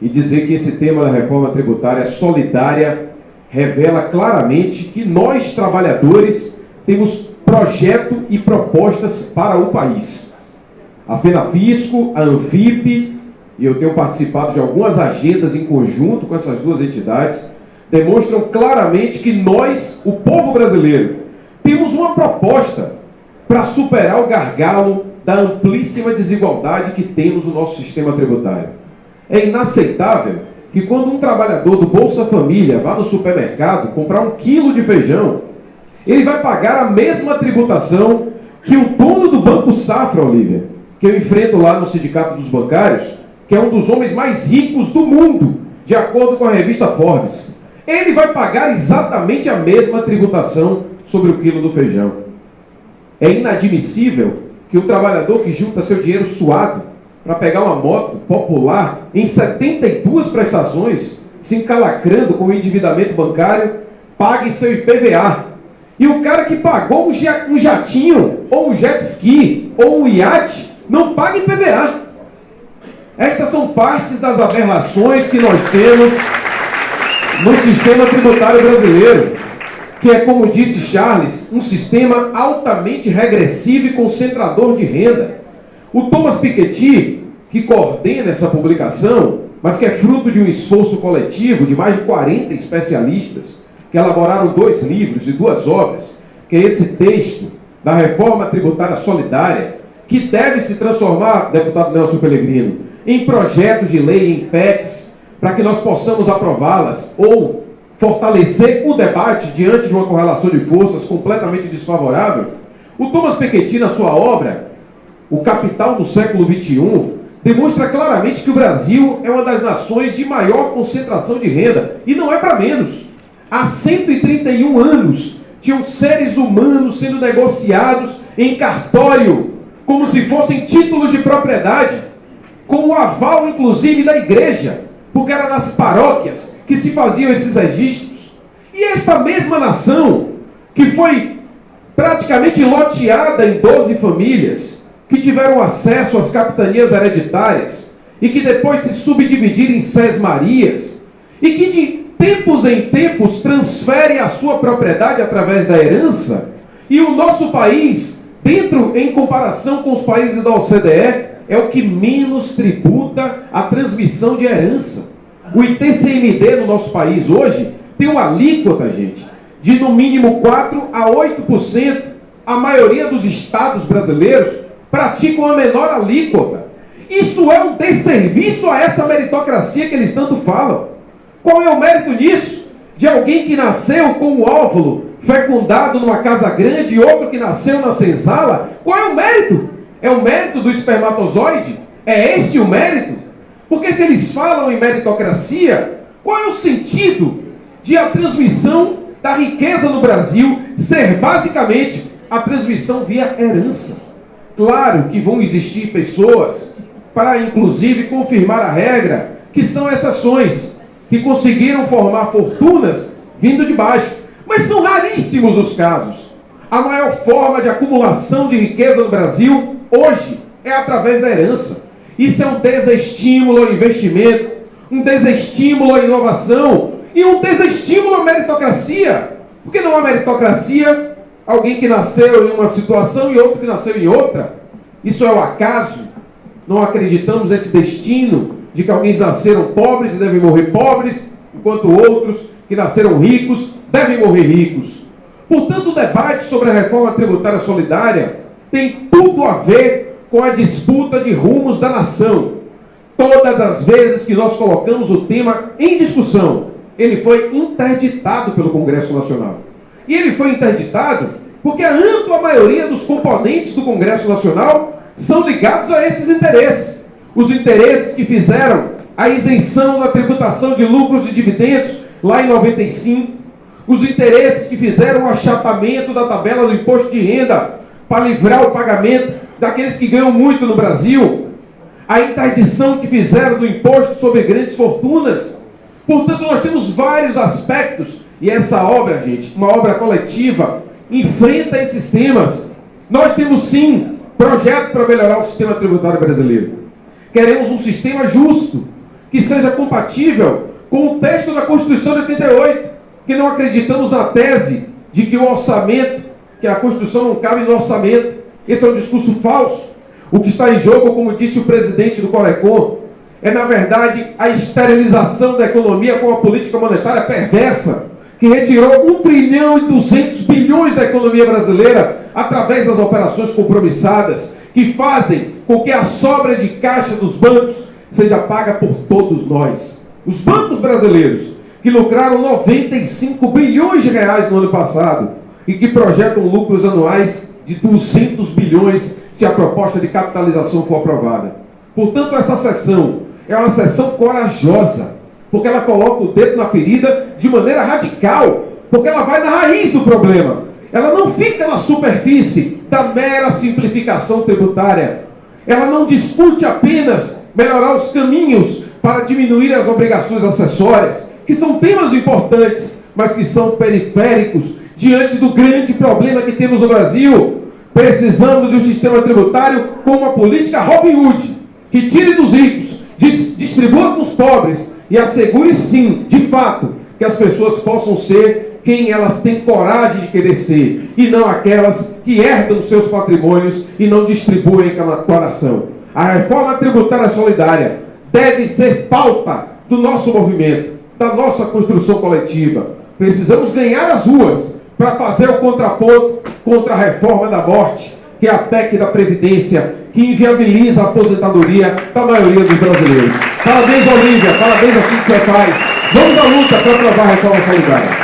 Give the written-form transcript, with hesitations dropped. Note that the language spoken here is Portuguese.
e dizer que esse tema da reforma tributária solidária revela claramente que nós, trabalhadores, temos projeto e propostas para o país. A FENAFISCO, a ANFIP, e eu tenho participado de algumas agendas em conjunto com essas duas entidades, demonstram claramente que nós, o povo brasileiro, temos uma proposta para superar o gargalo da amplíssima desigualdade que temos no nosso sistema tributário. É inaceitável que quando um trabalhador do Bolsa Família vá no supermercado comprar 1 quilo de feijão, ele vai pagar a mesma tributação que o dono do Banco Safra, Olívia, que eu enfrento lá no Sindicato dos Bancários, que é um dos homens mais ricos do mundo, de acordo com a revista Forbes. Ele vai pagar exatamente a mesma tributação sobre o quilo do feijão. É inadmissível que o trabalhador que junta seu dinheiro suado para pegar uma moto popular em 72 prestações, se encalacrando com o endividamento bancário, pague seu IPVA. E o cara que pagou um jatinho, ou um jet ski, ou um iate, não paga IPVA. Estas são partes das aberrações que nós temos no sistema tributário brasileiro, que é, como disse Charles, um sistema altamente regressivo e concentrador de renda. O Thomas Piketty, que coordena essa publicação, mas que é fruto de um esforço coletivo de mais de 40 especialistas, que elaboraram 2 livros e 2 obras, que é esse texto da reforma tributária solidária, que deve se transformar, deputado Nelson Pellegrino, em projetos de lei, em PECs, para que nós possamos aprová-las ou fortalecer o debate diante de uma correlação de forças completamente desfavorável. O Thomas Piketty, na sua obra, O Capital do Século XXI, demonstra claramente que o Brasil é uma das nações de maior concentração de renda, e não é para menos. Há 131 anos, tinham seres humanos sendo negociados em cartório, como se fossem títulos de propriedade, com o aval, inclusive, da igreja, porque era nas paróquias que se faziam esses registros. E esta mesma nação, que foi praticamente loteada em 12 famílias, que tiveram acesso às capitanias hereditárias, e que depois se subdividiram em sesmarias, e que de tempos em tempos transfere a sua propriedade através da herança, e o nosso país, em comparação com os países da OCDE, é o que menos tributa a transmissão de herança. O ITCMD no nosso país hoje tem uma alíquota, gente, de no mínimo 4% a 8%. A maioria dos estados brasileiros praticam a menor alíquota. Isso é um desserviço a essa meritocracia que eles tanto falam. Qual é o mérito nisso? De alguém que nasceu com o óvulo fecundado numa casa grande e outro que nasceu na senzala? Qual é o mérito? É o mérito do espermatozoide? É esse o mérito? Porque se eles falam em meritocracia, qual é o sentido de a transmissão da riqueza no Brasil ser basicamente a transmissão via herança? Claro que vão existir pessoas, para inclusive confirmar a regra, que são exceções, que conseguiram formar fortunas vindo de baixo. Mas são raríssimos os casos. A maior forma de acumulação de riqueza no Brasil, hoje, é através da herança. Isso é um desestímulo ao investimento, um desestímulo à inovação e um desestímulo à meritocracia. Porque não há meritocracia, alguém que nasceu em uma situação e outro que nasceu em outra. Isso é o acaso. Não acreditamos nesse destino de que alguns nasceram pobres e devem morrer pobres, enquanto outros que nasceram ricos devem morrer ricos. Portanto, o debate sobre a reforma tributária solidária tem tudo a ver com a disputa de rumos da nação. Todas as vezes que nós colocamos o tema em discussão, ele foi interditado pelo Congresso Nacional. E ele foi interditado porque a ampla maioria dos componentes do Congresso Nacional são ligados a esses interesses. Os interesses que fizeram a isenção da tributação de lucros e dividendos lá em 95, os interesses que fizeram o achatamento da tabela do imposto de renda para livrar o pagamento daqueles que ganham muito no Brasil, a interdição que fizeram do imposto sobre grandes fortunas. Portanto, nós temos vários aspectos, e essa obra, gente, uma obra coletiva, enfrenta esses temas. Nós temos sim projeto para melhorar o sistema tributário brasileiro. Queremos um sistema justo, que seja compatível com o texto da Constituição de 88, que não acreditamos na tese de que o orçamento, que a Constituição não cabe no orçamento. Esse é um discurso falso. O que está em jogo, como disse o presidente do Corecon, é na verdade a esterilização da economia com a política monetária perversa, que retirou 1 trilhão e 200 bilhões da economia brasileira através das operações compromissadas, que fazem com que a sobra de caixa dos bancos seja paga por todos nós. Os bancos brasileiros, que lucraram 95 bilhões de reais no ano passado e que projetam lucros anuais de 200 bilhões se a proposta de capitalização for aprovada. Portanto, essa sessão é uma sessão corajosa, porque ela coloca o dedo na ferida de maneira radical, porque ela vai na raiz do problema. Ela não fica na superfície da mera simplificação tributária. Ela não discute apenas melhorar os caminhos para diminuir as obrigações acessórias, que são temas importantes, mas que são periféricos diante do grande problema que temos no Brasil. Precisamos de um sistema tributário com uma política Robin Hood, que tire dos ricos, distribua com os pobres e assegure sim, de fato, que as pessoas possam ser quem elas têm coragem de querer ser, e não aquelas que herdam seus patrimônios e não distribuem com a coração. A reforma tributária solidária deve ser pauta do nosso movimento, da nossa construção coletiva. Precisamos ganhar as ruas para fazer o contraponto contra a reforma da morte, que é a PEC da Previdência, que inviabiliza a aposentadoria da maioria dos brasileiros. Parabéns, Olívia, parabéns a tudo que você faz. Vamos à luta para aprovar a reforma solidária.